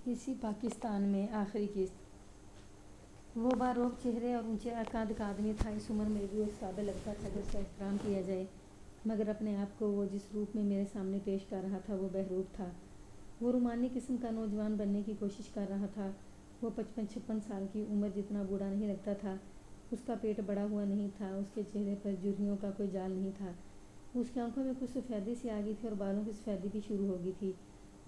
اسی پاکستان میں آخری قسط۔ وہ باروب چہرے اور اونچے قد کا آدمی تھا۔ اس عمر میں بھی وہ اس قابل لگتا تھا کہ اس کا احترام کیا جائے، مگر اپنے آپ کو وہ جس روپ میں میرے سامنے پیش کر رہا تھا وہ بہروپ تھا۔ وہ رومانی قسم کا نوجوان بننے کی کوشش کر رہا تھا۔ وہ 55-56 سال کی عمر جتنا بوڑھا نہیں لگتا تھا۔ اس کا پیٹ بڑا ہوا نہیں تھا، اس کے چہرے پر جرحیوں کا کوئی جال نہیں تھا۔ اس کی آنکھوں میں کچھ سفیدی سی آ گئی تھی اور بالوں کی سفیدی بھی شروع ہو گئی تھی،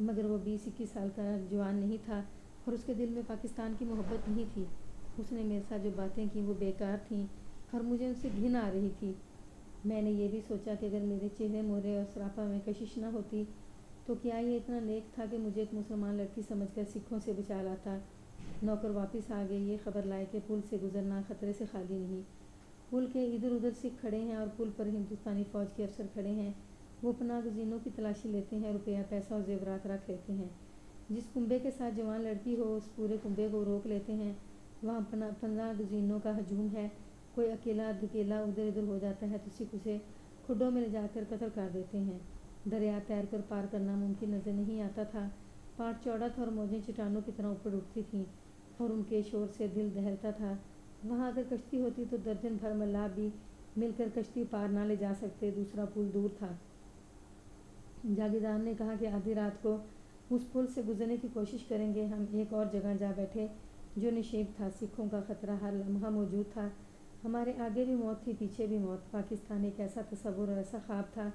مگر وہ 20-21 سال کا جوان نہیں تھا اور اس کے دل میں پاکستان کی محبت نہیں تھی۔ اس نے میرے ساتھ جو باتیں کیں وہ بیکار تھیں اور مجھے ان سے گھن آ رہی تھی۔ میں نے یہ بھی سوچا کہ اگر میرے چہرے مورے اور سراپا میں کشش نہ ہوتی تو کیا یہ اتنا نیک تھا کہ مجھے ایک مسلمان لڑکی سمجھ کر سکھوں سے بچا لاتا۔ نوکر واپس آ گئے، یہ خبر لائے کہ پل سے گزرنا خطرے سے خالی نہیں۔ پل کے ادھر ادھر سکھ کھڑے ہیں اور پل پر ہندوستانی فوج کے افسر کھڑے ہیں۔ وہ پناہ گزینوں کی تلاشی لیتے ہیں، روپیہ پیسہ اور زیورات رکھ لیتے ہیں۔ جس کنبے کے ساتھ جوان لڑکی ہو اس پورے کنبے کو روک لیتے ہیں۔ وہاں پناہ گزینوں کا ہجوم ہے۔ کوئی اکیلا دھکیلا ادھر ادھر ہو جاتا ہے تو سکھ اسے کھڈوں میں لے جا کر قتل کر دیتے ہیں۔ دریا تیر کر پار کرنا ممکن نظر نہیں آتا تھا۔ پاٹ چوڑا تھا اور موجیں چٹانوں کی طرح اوپر اٹھتی تھیں اور ان کے شور سے دل دہلتا تھا۔ وہاں اگر کشتی ہوتی تو درجن بھر ملاح بھی مل کر کشتی پار نہ لے جا سکتے۔ دوسرا پل دور تھا۔ جاگیردار نے کہا کہ آدھی رات کو اس پل سے گزرنے کی کوشش کریں گے۔ ہم ایک اور جگہ جا بیٹھے جو نشیب تھا۔ سکھوں کا خطرہ ہر لمحہ موجود تھا۔ ہمارے آگے بھی موت تھی، پیچھے بھی موت۔ پاکستان ایک ایسا تصور اور ایسا خواب تھا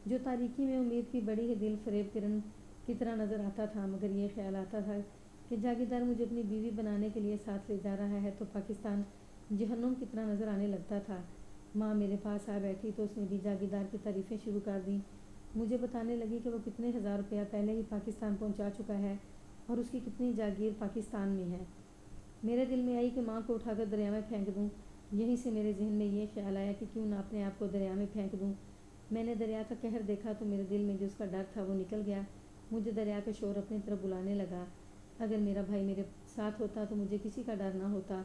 جو تاریکی میں امید کی بڑی ہی دل فریب کرن کی طرح نظر آتا تھا، مگر یہ خیال آتا تھا کہ جاگیردار مجھے اپنی بیوی بنانے کے لیے ساتھ لے جا رہا ہے تو پاکستان جہنم کی طرح نظر آنے لگتا تھا۔ ماں میرے پاس آ بیٹھی تو اس نے بھی جاگیردار کی تعریفیں شروع کر دیں۔ مجھے بتانے لگی کہ وہ کتنے ہزار روپیہ پہلے ہی پاکستان پہنچا چکا ہے اور اس کی کتنی جاگیر پاکستان میں ہے۔ میرے دل میں آئی کہ ماں کو اٹھا کر دریا میں پھینک دوں۔ یہیں سے میرے ذہن میں یہ خیال آیا کہ کیوں نہ اپنے آپ کو دریا میں پھینک دوں۔ میں نے دریا کا قہر دیکھا تو میرے دل میں جو اس کا ڈر تھا وہ نکل گیا۔ مجھے دریا کا شور اپنی طرف بلانے لگا۔ اگر میرا بھائی میرے ساتھ ہوتا تو مجھے کسی کا ڈر نہ ہوتا۔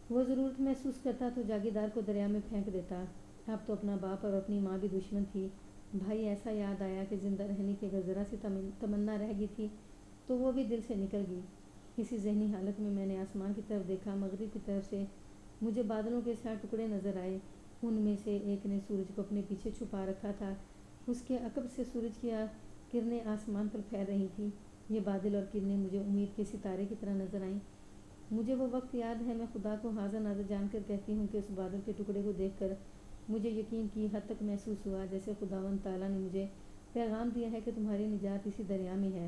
وہ ضرورت محسوس کرتا تو جاگیردار کو دریا میں پھینک دیتا۔ اب تو اپنا باپ اور اپنی ماں بھی دشمن تھی۔ بھائی ایسا یاد آیا کہ زندہ رہنے کی اگر ذرا سی تمنا رہ گئی تھی تو وہ بھی دل سے نکل گئی۔ اسی ذہنی حالت میں نے آسمان کی طرف دیکھا۔ مغرب کی طرف سے مجھے بادلوں کے سیاہ ٹکڑے نظر آئے۔ ان میں سے ایک نے سورج کو اپنے پیچھے چھپا رکھا تھا۔ اس کے عقب سے سورج کی کرنیں آسمان پر پھیل رہی تھیں۔ یہ بادل اور کرنیں مجھے امید کے ستارے کی طرح نظر آئیں۔ مجھے وہ وقت یاد ہے، میں خدا کو حاضر ناظر جان کر کہتی ہوں کہ اس بادل کے ٹکڑے کو دیکھ کر مجھے یقین کی حد تک محسوس ہوا جیسے خداوند تعالیٰ نے مجھے پیغام دیا ہے کہ تمہاری نجات اسی دریا میں ہے۔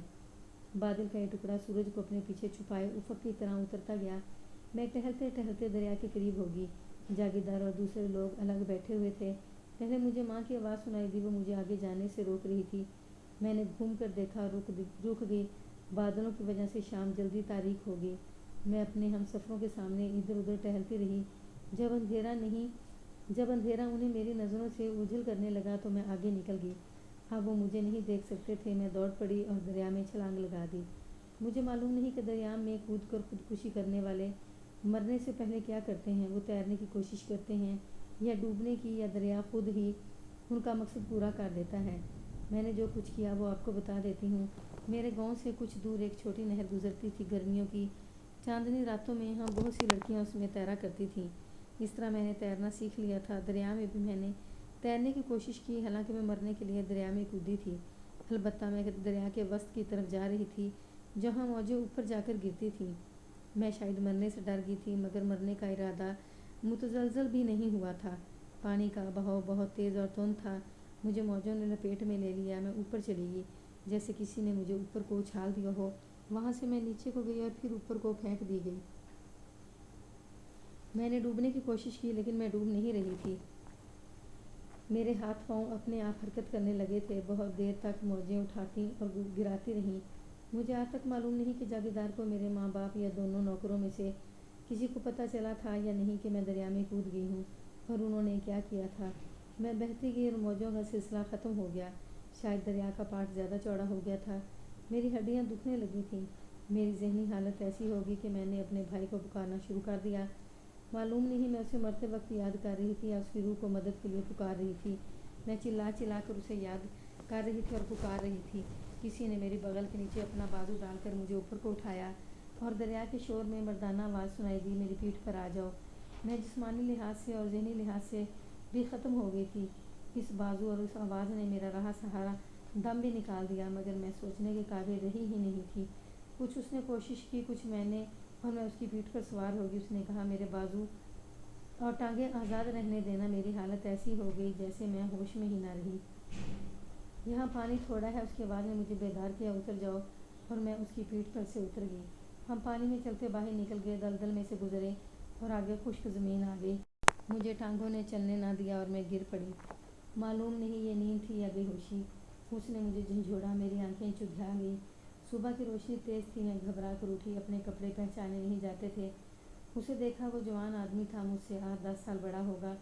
بادل کا یہ ٹکڑا سورج کو اپنے پیچھے چھپائے افق کی طرح اترتا گیا۔ میں ٹہلتے ٹہلتے دریا کے قریب ہو گئی۔ جاگیردار اور دوسرے لوگ الگ بیٹھے ہوئے تھے۔ پہلے مجھے ماں کی آواز سنائی دی، وہ مجھے آگے جانے سے روک رہی تھی۔ میں نے گھوم کر دیکھا، رک گئی۔ بادلوں کی وجہ سے شام جلدی تاریک ہو گئی۔ میں اپنے ہم سفروں کے سامنے ادھر ادھر ٹہلتی رہی۔ جب اندھیرا انہیں میری نظروں سے اوجھل کرنے لگا تو میں آگے نکل گئی۔ اب وہ مجھے نہیں دیکھ سکتے تھے۔ میں دوڑ پڑی اور دریا میں چھلانگ لگا دی۔ مجھے معلوم نہیں کہ دریا میں کود کر خودکشی کرنے والے مرنے سے پہلے کیا کرتے ہیں۔ وہ تیرنے کی کوشش کرتے ہیں یا ڈوبنے کی، یا دریا خود ہی ان کا مقصد پورا کر دیتا ہے۔ میں نے جو کچھ کیا وہ آپ کو بتا دیتی ہوں۔ میرے گاؤں سے کچھ دور ایک چھوٹی نہر گزرتی تھی۔ گرمیوں کی چاندنی راتوں میں یہاں بہت سی لڑکیاں اس میں تیرا کرتی تھیں۔ اس طرح میں نے تیرنا سیکھ لیا تھا۔ دریا میں بھی میں نے تیرنے کی کوشش کی، حالانکہ میں مرنے کے لیے دریا میں کودی تھی۔ البتہ میں دریا کے وسط کی طرف جا رہی تھی جہاں موجیں اوپر جا کر گرتی تھیں۔ میں شاید مرنے سے ڈر گئی تھی، مگر مرنے کا ارادہ متزلزل بھی نہیں ہوا تھا۔ پانی کا بہاؤ بہت تیز اور تند تھا۔ مجھے موجوں نے لپیٹ میں لے لیا۔ میں اوپر چلی گئی، جیسے کسی نے مجھے اوپر کو اچھال دیا ہو۔ وہاں سے میں نیچے کو گئی اور پھر اوپر کو پھینک دی گئی۔ میں نے ڈوبنے کی کوشش کی لیکن میں ڈوب نہیں رہی تھی۔ میرے ہاتھ پاؤں اپنے آپ حرکت کرنے لگے تھے۔ بہت دیر تک موجیں اٹھاتی اور گراتی رہیں۔ مجھے آج تک معلوم نہیں کہ جاگیردار کو، میرے ماں باپ یا دونوں نوکروں میں سے کسی کو پتہ چلا تھا یا نہیں کہ میں دریا میں کود گئی ہوں اور انہوں نے کیا کیا تھا۔ میں بہتی گئی اور موجوں کا سلسلہ ختم ہو گیا۔ شاید دریا کا پاٹ زیادہ چوڑا ہو گیا تھا۔ میری ہڈیاں دکھنے لگی تھیں۔ میری ذہنی حالت ایسی ہو گئی کہ میں نے اپنے بھائی کو پکارنا شروع کر دیا۔ معلوم نہیں میں اسے مرتے وقت یاد کر رہی تھی یا اس کی روح کو مدد کے لیے پکار رہی تھی۔ میں چلا چلا کر اسے یاد کر رہی تھی اور پکار رہی تھی۔ کسی نے میری بغل کے نیچے اپنا بازو ڈال کر مجھے اوپر کو اٹھایا اور دریا کے شور میں مردانہ آواز سنائی دی، میری پیٹھ پر آ جاؤ۔ میں جسمانی لحاظ سے اور ذہنی لحاظ سے بھی ختم ہو گئی تھی۔ اس بازو اور اس آواز نے میرا رہا سہارا دم بھی نکال دیا، مگر میں سوچنے کے قابل رہی ہی نہیں تھی۔ کچھ اس نے کوشش کی، کچھ میں نے، اور میں اس کی پیٹھ پر سوار ہوگی۔ اس نے کہا، میرے بازو اور ٹانگیں آزاد رہنے دینا۔ میری حالت ایسی ہو گئی جیسے میں ہوش میں ہی نہ رہی۔ یہاں پانی تھوڑا ہے، اس کی آواز نے مجھے بیدار کیا، اتر جاؤ، اور میں اس کی پیٹھ پر سے اتر گئی۔ ہم پانی میں چلتے باہر نکل گئے، دلدل میں سے گزرے اور آگے خشک زمین آ گئی۔ مجھے ٹانگوں نے چلنے نہ دیا اور میں گر پڑی۔ معلوم نہیں یہ نیند تھی یا بے ہوشی۔ اس نے مجھے جھنجھوڑا، میری آنکھیں چدھیا گئیں۔ صبح کی روشنی تیز تھی، میں گھبرا کر اٹھی، اپنے کپڑے پہچانے نہیں جاتے تھے۔ اسے دیکھا، وہ جوان آدمی تھا، مجھ سے 8-10 سال بڑا ہوگا،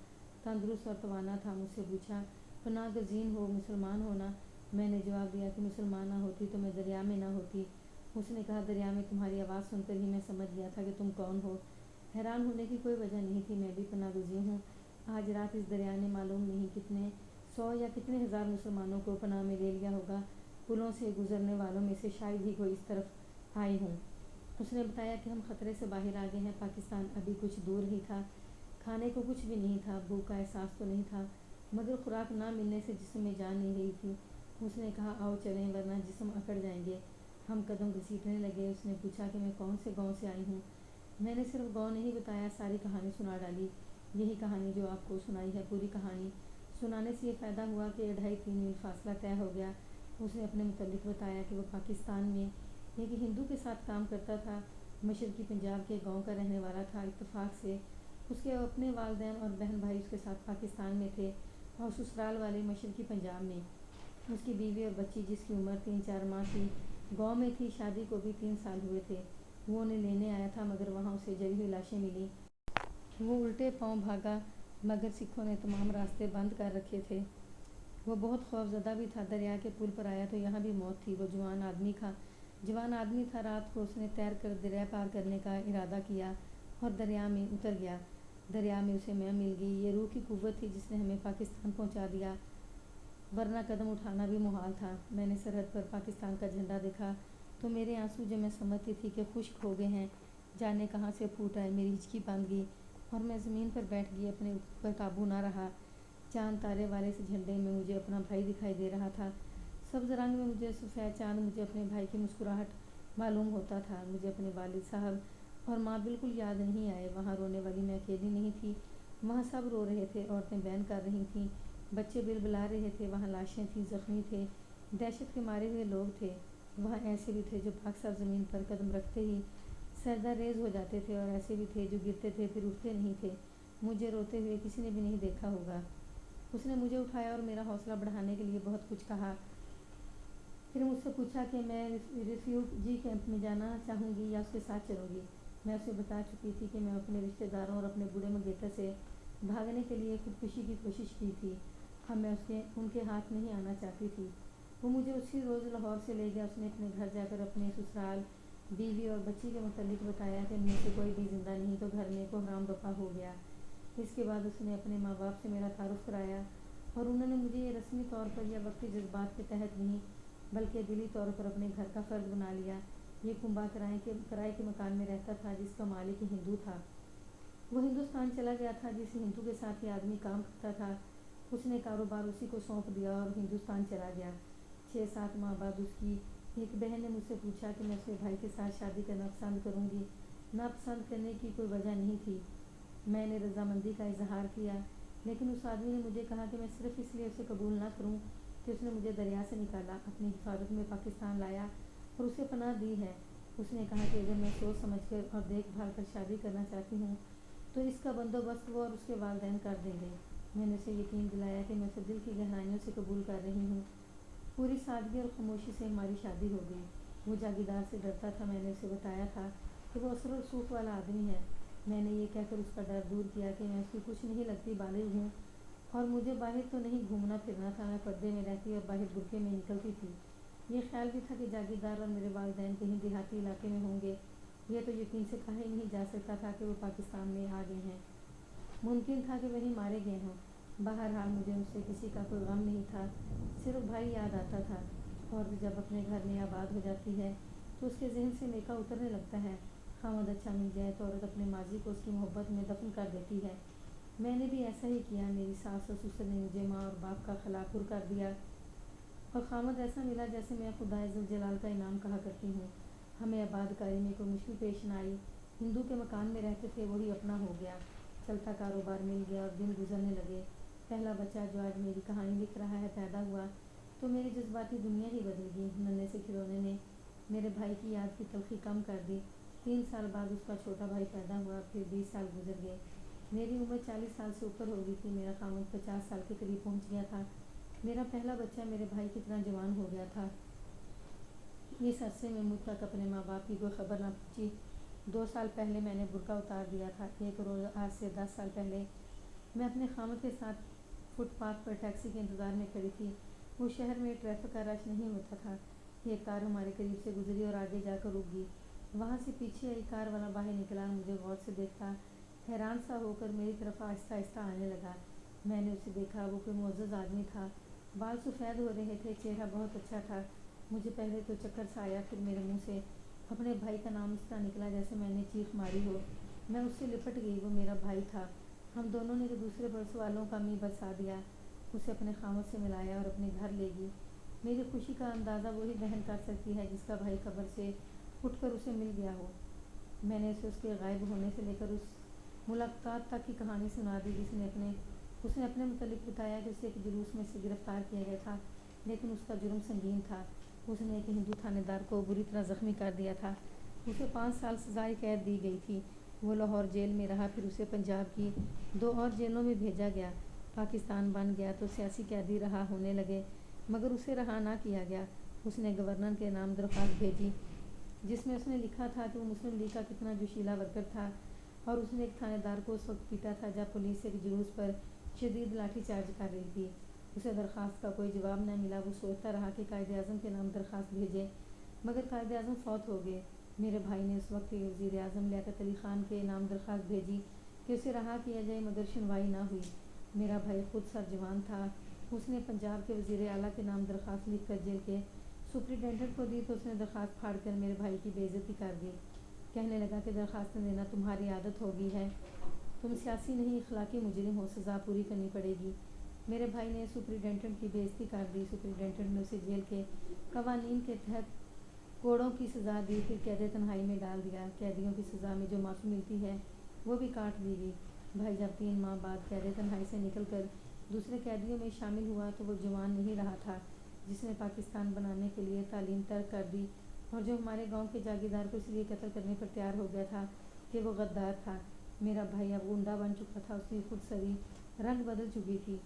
تندرست اور توانا تھا۔ مجھ سے پوچھا، پناہ گزین ہو، مسلمان ہو نا؟ میں نے جواب دیا کہ مسلمان نہ ہوتی تو میں دریا میں نہ ہوتی۔ اس نے کہا، دریا میں تمہاری آواز سن کر ہی میں سمجھ گیا تھا کہ تم کون ہو۔ حیران ہونے کی کوئی وجہ نہیں تھی، میں بھی پناہ گزین ہوں۔ آج رات اس دریا نے معلوم نہیں کتنے 100 یا کتنے ہزار مسلمانوں کو پناہ میں لے لیا ہوگا۔ پلوں سے گزرنے والوں میں سے شاید ہی کوئی اس طرف آئے ہوں۔ اس نے بتایا کہ ہم خطرے سے باہر آ گئے ہیں، پاکستان ابھی کچھ دور ہی تھا۔ کھانے کو کچھ بھی نہیں تھا، بھوک کا احساس تو نہیں تھا، مگر خوراک نہ ملنے سے جسم میں جان نہیں رہی تھی۔ اس نے کہا، آؤ چلیں ورنہ جسم اکڑ جائیں گے۔ ہم قدم گھسیٹنے لگے۔ اس نے پوچھا کہ میں کون سے گاؤں سے آئی ہوں۔ میں نے صرف گاؤں نہیں بتایا، ساری کہانی سنا ڈالی۔ یہی کہانی جو آپ کو سنائی ہے، پوری کہانی سنانے سے یہ فائدہ ہوا کہ 2.5-3 میل فاصلہ طے ہو گیا۔ اس نے اپنے متعلق بتایا کہ وہ پاکستان میں ایک ہندو کے ساتھ کام کرتا تھا، مشرقی پنجاب کے گاؤں کا رہنے والا تھا۔ اتفاق سے اس کے اپنے والدین اور بہن بھائی اس کے ساتھ پاکستان میں تھے اور سسرال والے مشرقی پنجاب میں۔ اس کی بیوی اور بچی، جس کی عمر 3-4 ماہ کی، گاؤں میں تھی، شادی کو بھی 3 سال ہوئے تھے۔ وہ انہیں لینے آیا تھا، مگر وہاں اسے جلی ہوئی لاشیں ملیں۔ وہ الٹے پاؤں بھاگا، مگر سکھوں نے تمام راستے بند کر رکھے تھے۔ وہ بہت خوف زدہ بھی تھا۔ دریا کے پل پر آیا تو یہاں بھی موت تھی۔ وہ جوان آدمی تھا۔ رات کو اس نے تیر کر دریا پار کرنے کا ارادہ کیا اور دریا میں اتر گیا۔ دریا میں اسے میں مل گئی۔ یہ روح کی قوت تھی جس نے ہمیں پاکستان پہنچا دیا، ورنہ قدم اٹھانا بھی محال تھا۔ میں نے سرحد پر پاکستان کا جھنڈا دیکھا تو میرے آنسو، جو میں سمجھتی تھی کہ خشک ہو گئے ہیں، جانے کہاں سے پھوٹ آئے۔ میری ہچکی باندھ گئی اور میں زمین پر بیٹھ گئی، اپنے اوپر قابو نہ رہا۔ چاند تارے والے اس جھنڈے میں مجھے اپنا بھائی دکھائی دے رہا تھا۔ سبز رنگ میں مجھے سفید چاند، مجھے اپنے بھائی کی مسکراہٹ معلوم ہوتا تھا۔ مجھے اپنے والد صاحب اور ماں بالکل یاد نہیں آئے۔ وہاں رونے والی میں اکیلی نہیں تھی، وہاں سب رو رہے تھے، عورتیں بین کر رہی تھیں، بچے بلبلا رہے تھے، وہاں لاشیں تھیں، زخمی تھے، دہشت کے مارے ہوئے لوگ تھے، وہاں ایسے بھی تھے جو پاک صاف زمین پر قدم رکھتے ہی سجدہ ریز ہو جاتے تھے، اور ایسے بھی تھے جو گرتے تھے پھر اٹھتے نہیں تھے۔ مجھے روتے ہوئے کسی نے بھی نہیں دیکھا ہوگا۔ اس نے مجھے اٹھایا اور میرا حوصلہ بڑھانے کے لیے بہت کچھ کہا۔ پھر مجھ سے پوچھا کہ میں ریفیوجی کیمپ میں جانا چاہوں گی یا اس کے ساتھ چلوں گی۔ میں اسے بتا چکی تھی کہ میں اپنے رشتہ داروں اور اپنے بوڑھے منگیتر سے بھاگنے کے لیے خودکشی کی کوشش کی تھی۔ اب میں ان کے ہاتھ نہیں آنا چاہتی تھی۔ وہ مجھے اسی روز لاہور سے لے گیا۔ اس نے اپنے گھر جا کر اپنے سسرال، بیوی اور بچی کے متعلق بتایا کہ ان میں سے کوئی بھی زندہ نہیں تو گھر میں کوہرام برپا ہو گیا۔ اس کے بعد اس نے اپنے ماں باپ سے میرا تعارف کرایا اور انہوں نے مجھے یہ رسمی طور پر یا وقتی جذبات کے تحت نہیں بلکہ دلی طور پر اپنے گھر کا فرد بنا لیا۔ یہ کنبہ کرائے کے مکان میں رہتا تھا جس کا مالک ہندو تھا۔ وہ ہندوستان چلا گیا تھا۔ جس ہندو کے ساتھ یہ آدمی کام کرتا تھا، اس نے کاروبار اسی کو سونپ دیا اور ہندوستان چلا گیا۔ 6-7 ماہ بعد اس کی ایک بہن نے مجھ سے پوچھا کہ میں اپنے بھائی کے ساتھ شادی کرنا پسند کروں گی۔ ناپسند کرنے کی کوئی وجہ نہیں تھی۔ میں نے رضامندی کا اظہار کیا، لیکن اس آدمی نے مجھے کہا کہ میں صرف اس لیے اسے قبول نہ کروں کہ اس نے مجھے دریا سے نکالا، اپنی حفاظت میں پاکستان لایا اور اسے پناہ دی ہے۔ اس نے کہا کہ اگر میں سوچ سمجھ کر اور دیکھ بھال کر شادی کرنا چاہتی ہوں تو اس کا بندوبست وہ اور اس کے والدین کر دیں گے۔ میں نے اسے یقین دلایا کہ میں اسے دل کی گہرائیوں سے قبول کر رہی ہوں۔ پوری سادگی اور خاموشی سے ہماری شادی ہو گئی۔ وہ جاگیردار سے ڈرتا تھا۔ میں نے اسے بتایا تھا کہ وہ اثر و رسوخ والا آدمی ہے۔ میں نے یہ کہہ کر اس کا ڈر دور کیا کہ میں اس کی کچھ نہیں لگتی، بالغ ہوں اور مجھے باہر تو نہیں گھومنا پھرنا تھا، میں پردے میں رہتی اور باہر برقعے میں نکلتی تھی۔ یہ خیال بھی تھا کہ جاگیردار اور میرے والدین کہیں دیہاتی علاقے میں ہوں گے۔ یہ تو یقین سے کہا ہی نہیں جا سکتا تھا کہ وہ پاکستان میں آ گئے ہیں، ممکن تھا کہ وہیں مارے گئے ہوں۔ بہرحال مجھے ان سے کسی کا کوئی غم نہیں تھا، صرف بھائی یاد آتا تھا۔ عورت جب اپنے گھر میں آباد ہو جاتی ہے تو اس کے ذہن سے میکا اترنے لگتا ہے۔ خامد اچھا مل جائے تو عورت اپنے ماضی کو اس کی محبت میں دفن کر دیتی ہے۔ میں نے بھی ایسا ہی کیا۔ میری ساس اور سسر نے مجھے ماں اور باپ کا خلا پر کر دیا اور خامد ایسا ملا جیسے میں خدا ذوالجلال کا انعام کہا کرتی ہوں۔ ہمیں آباد کاری میں کوئی مشکل پیش نہ آئی۔ ہندو کے مکان میں رہتے تھے وہی اپنا ہو گیا، چلتا کاروبار مل گیا اور دن گزرنے لگے۔ پہلا بچہ جو آج میری کہانی لکھ رہا ہے پیدا ہوا تو میری جذباتی دنیا ہی بدل گئی۔ ننھے سے کھلونے نے میرے بھائی کی یاد کی تلخی کم کر دی۔ 3 سال بعد اس کا چھوٹا بھائی پیدا ہوا، پھر 20 سال گزر گئے۔ میری عمر 40 سال سے اوپر ہو گئی تھی۔ میرا خامد 50 سال کے قریب پہنچ گیا تھا۔ میرا پہلا بچہ میرے بھائی کی طرح جوان ہو گیا تھا۔ اس عرصے میں مجھ تک اپنے ماں باپ کی کوئی خبر نہ پہنچی۔ 2 سال پہلے میں نے برقع اتار دیا تھا۔ ایک روز آج سے 10 سال پہلے میں اپنے خامد کے ساتھ فٹ پاتھ پر ٹیکسی کے انتظار میں کھڑی تھی۔ اس شہر میں ٹریفک کا رش نہیں ہوتا تھا۔ ایک کار ہمارے قریب سے گزری اور آگے جا کر رک گئی۔ وہاں سے پیچھے آئی کار والا باہر نکلا اور مجھے غور سے دیکھتا حیران سا ہو کر میری طرف آہستہ آہستہ آنے لگا۔ میں نے اسے دیکھا، وہ کوئی معزز آدمی تھا۔ بال سفید ہو رہے تھے، چہرہ بہت اچھا تھا۔ مجھے پہلے تو چکر سا آیا، پھر میرے منہ سے اپنے بھائی کا نام اس طرح نکلا جیسے میں نے چیخ ماری ہو۔ میں اس سے لپٹ گئی، وہ میرا بھائی تھا۔ ہم دونوں نے ایک دوسرے پر سوالوں کا می برسا دیا۔ اسے اپنے خامد سے ملایا اور اپنے گھر لے گئی۔ میری خوشی کا اندازہ وہی بہن کر سکتی ہے جس کا بھائی قبر سے اٹھ کر اسے مل گیا ہو۔ میں نے اسے اس کے غائب ہونے سے لے کر اس ملاقات تک کی کہانی سنا دی۔ اس نے اپنے متعلق بتایا کہ اسے ایک جلوس میں سے گرفتار کیا گیا تھا، لیکن اس کا جرم سنگین تھا۔ اس نے ایک ہندو تھانے دار کو بری طرح زخمی کر دیا تھا۔ اسے 5 سال سزائے قید دی گئی تھی۔ وہ لاہور جیل میں رہا، پھر اسے پنجاب کی 2 اور جیلوں میں بھیجا گیا۔ پاکستان بن گیا تو سیاسی قیدی رہا ہونے لگے، مگر اسے رہا نہ کیا گیا۔ اس نے گورنر کے نام درخواست بھیجی جس میں اس نے لکھا تھا کہ وہ مسلم لیگ کا کتنا جوشیلا ورکر تھا، اور اس نے ایک تھانے دار کو اس وقت پیٹا تھا جب پولیس ایک جلوس پر شدید لاٹھی چارج کر رہی تھی۔ اسے درخواست کا کوئی جواب نہ ملا۔ وہ سوچتا رہا کہ قائد اعظم کے نام درخواست بھیجے، مگر قائد اعظم فوت ہو گئے۔ میرے بھائی نے اس وقت کے وزیر اعظم لیاقت علی خان کے نام درخواست بھیجی کہ اسے رہا کیا جائے، مگر سنوائی نہ ہوئی۔ میرا بھائی خود سرجوان تھا۔ اس نے پنجاب کے وزیر اعلیٰ کے نام درخواست لکھ کر جیل کے سپرنٹینڈنٹ کو دی تو اس نے درخواست پھاڑ کر میرے بھائی کی بے عزتی کر دی۔ کہنے لگا کہ درخواستیں دینا تمہاری عادت ہو گئی ہے، تم سیاسی نہیں اخلاقی مجرم ہو، سزا پوری کرنی پڑے گی۔ میرے بھائی نے سپرنٹینڈنٹ کی بے عزتی کر دی۔ سپرنٹینڈنٹ نے اسے جیل کے قوانین کے تحت کوڑوں کی سزا دی، پھر قید تنہائی میں ڈال دیا۔ قیدیوں کی سزا میں جو معافی ملتی ہے وہ بھی کاٹ دی گئی۔ بھائی جب 3 ماہ بعد قید تنہائی سے نکل کر دوسرے قیدیوں میں شامل ہوا تو وہ جوان نہیں رہا تھا جس نے پاکستان بنانے کے لیے تعلیم ترک کر دی اور جو ہمارے گاؤں کے جاگیردار کو اس لیے قتل کرنے پر تیار ہو گیا تھا کہ وہ غدار تھا۔ میرا بھائی اب گنڈا بن چکا تھا، اس کی خود سوی رنگ بدل چکی تھی۔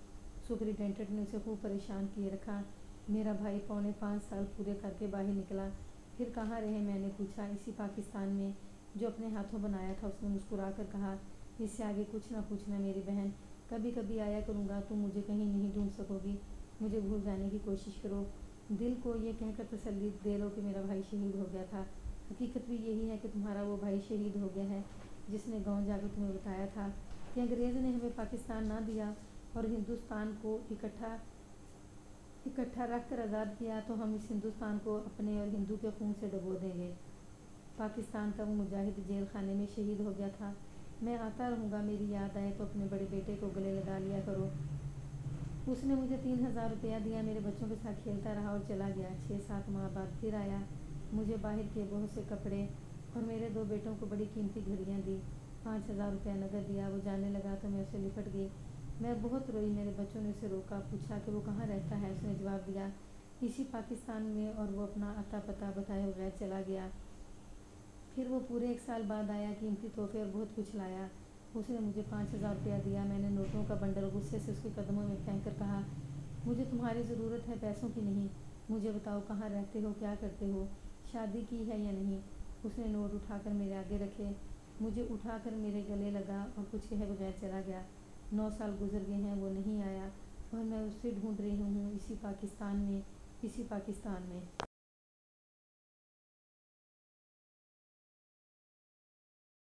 سپرنٹینڈنٹ نے اسے خوب پریشان کیے رکھا۔ میرا بھائی 4.25 سال پورے کر کے باہر نکلا۔ پھر کہاں رہے؟ میں نے پوچھا۔ اسی پاکستان میں جو اپنے ہاتھوں بنایا تھا، اس نے مسکرا کر کہا۔ اس سے آگے کچھ نہ پوچھنا میری بہن، کبھی کبھی آیا کروں گا، تم مجھے کہیں نہیں ڈھونڈ سکو گی، مجھے بھول جانے کی کوشش کرو، دل کو یہ کہہ کر تسلی دے لو کہ میرا بھائی شہید ہو گیا تھا۔ حقیقت بھی یہی ہے کہ تمہارا وہ بھائی شہید ہو گیا ہے جس نے گاؤں جا کر تمہیں بتایا تھا کہ انگریز نے ہمیں پاکستان نہ دیا اور ہندوستان کو اکٹھا رکھ کر آزاد کیا تو ہم اس ہندوستان کو اپنے اور ہندو کے خون سے ڈبو دیں گے۔ پاکستان کا وہ مجاہد جیل خانے میں شہید ہو گیا تھا۔ میں آتا رہوں گا، میری یاد آئے تو اپنے بڑے بیٹے کو گلے لگا لیا کرو۔ اس نے مجھے 3000 روپیہ دیا، میرے بچوں کے ساتھ کھیلتا رہا اور چلا گیا۔ 6-7 ماہ بعد پھر آیا، مجھے باہر کے بہت سے کپڑے اور میرے 2 بیٹوں کو بڑی قیمتی گھڑیاں دی۔ 5000 روپیہ نقد دیا۔ وہ جانے لگا تو میں اسے لپٹ گئی۔ میں بہت روئی۔ میرے بچوں نے اسے روکا، پوچھا کہ وہ کہاں رہتا ہے۔ اس نے جواب دیا اسی پاکستان میں، اور وہ اپنا اتا پتہ بتائے بغیر چلا گیا۔ پھر وہ پورے 1 سال بعد آیا، قیمتی تحفے اور بہت کچھ لایا۔ اس نے مجھے 5000 روپیہ دیا۔ میں نے نوٹوں کا بنڈل غصے سے اس کے قدموں میں پھینک کر کہا، مجھے تمہاری ضرورت ہے، پیسوں کی نہیں۔ مجھے بتاؤ کہاں رہتے ہو، کیا کرتے ہو، شادی کی ہے یا نہیں۔ اس نے نوٹ اٹھا کر میرے آگے رکھے، مجھے اٹھا کر میرے گلے لگا اور کچھ کہے بغیر چلا گیا۔ 9 سال گزر گئے ہیں، وہ نہیں آیا اور میں اسے ڈھونڈ رہی ہوں، اسی پاکستان میں۔